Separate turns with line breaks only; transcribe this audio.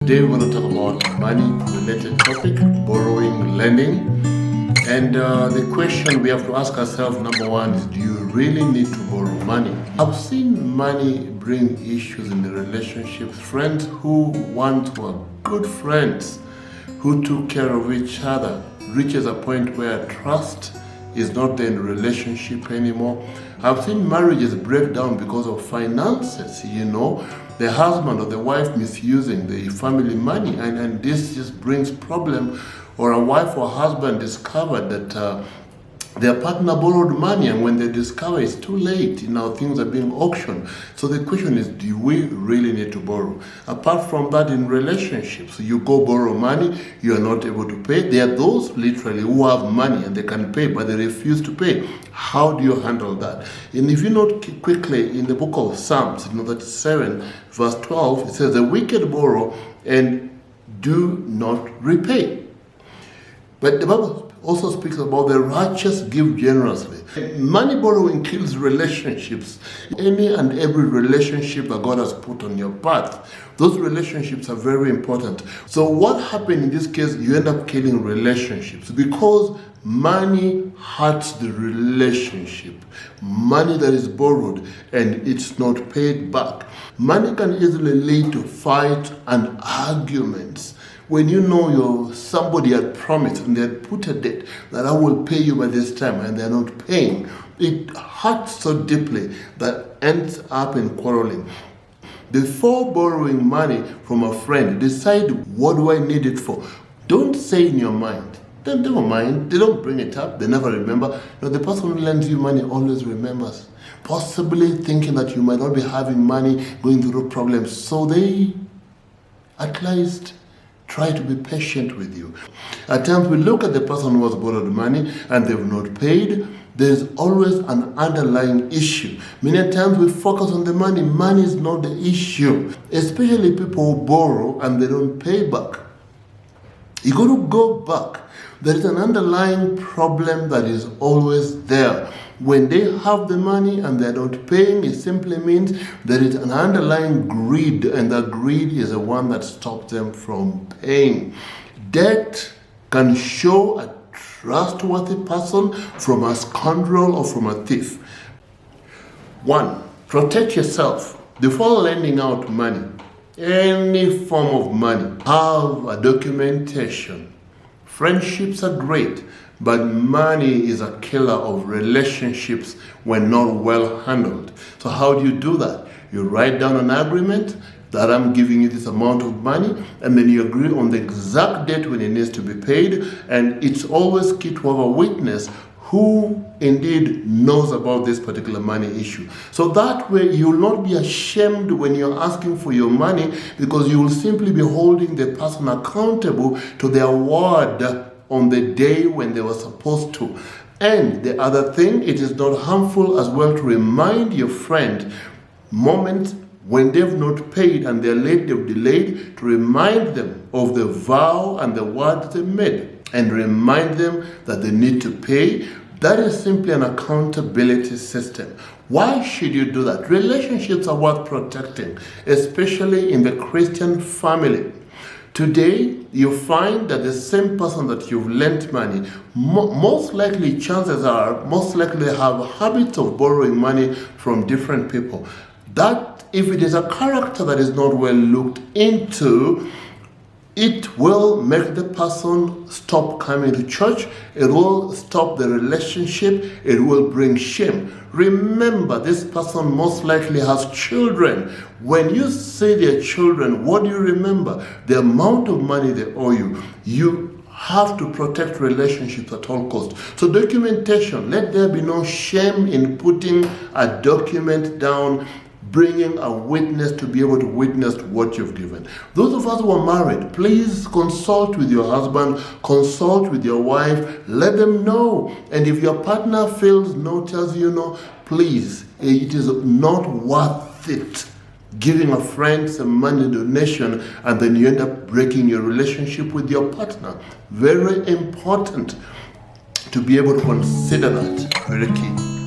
Today we're going to talk about money-related topic, borrowing, lending. And the question we have to ask ourselves, number one, is do you really need to borrow money? I've seen money bring issues in the relationships. Friends who once were good friends, who took care of each other, reaches a point where trust is not there in the relationship anymore. I've seen marriages break down because of finances, the husband or the wife misusing the family money, and this just brings problem. Or a wife or husband discovered that their partner borrowed money, and when they discover it's too late, things are being auctioned. So the question is, do we really need to borrow? Apart from that, in relationships, you go borrow money, you are not able to pay. There are those literally who have money and they can pay, but they refuse to pay. How do you handle that? And if you note quickly in the book of Psalms, 37 verse 12, it says, the wicked borrow and do not repay. But the Bible also speaks about the righteous give generously. Money borrowing kills relationships. Any and every relationship that God has put on your path, those relationships are very important. So what happened in this case, you end up killing relationships because money hurts the relationship. Money that is borrowed and it's not paid back. Money can easily lead to fight and arguments. When somebody had promised and they had put a date that I will pay you by this time and they're not paying, it hurts so deeply that ends up in quarreling. Before borrowing money from a friend, decide, what do I need it for? Don't say in your mind. Then never mind. They don't bring it up. They never remember. The person who lends you money always remembers. Possibly thinking that you might not be having money, going through problems. So they, at least, try to be patient with you. At times we look at the person who has borrowed money and they've not paid. There's always an underlying issue. Many times we focus on the money. Money is not the issue. Especially people who borrow and they don't pay back. You got to go back. There is an underlying problem that is always there. When they have the money and they're not paying, it simply means there is an underlying greed, and that greed is the one that stops them from paying. Debt can show a trustworthy person from a scoundrel or from a thief. 1. Protect yourself before lending out money. Any form of money, have a documentation. Friendships are great, but money is a killer of relationships when not well handled. So how do you do that? You write down an agreement that I'm giving you this amount of money, and then you agree on the exact date when it needs to be paid, and it's always key to have a witness who indeed knows about this particular money issue. So that way you will not be ashamed when you're asking for your money, because you will simply be holding the person accountable to their word on the day when they were supposed to. And the other thing, it is not harmful as well to remind your friend moments when they've not paid and they're late, they've delayed, to remind them of the vow and the word they made, and remind them that they need to pay. That is simply an accountability system. Why should you do that? Relationships are worth protecting, especially in the Christian family. Today, you find that the same person that you've lent money, most likely have habits of borrowing money from different people. That, if it is a character that is not well looked into, it will make the person stop coming to church. It will stop the relationship. It will bring shame. Remember, this person most likely has children. When you see their children, what do you remember? The amount of money they owe you. You have to protect relationships at all costs. So documentation, let there be no shame in putting a document down, bringing a witness to be able to witness what you've given. Those of us who are married, please consult with your husband, consult with your wife, let them know. And if your partner tells you no, please, it is not worth it giving a friend some money donation and then you end up breaking your relationship with your partner. Very important to be able to consider that. Very key.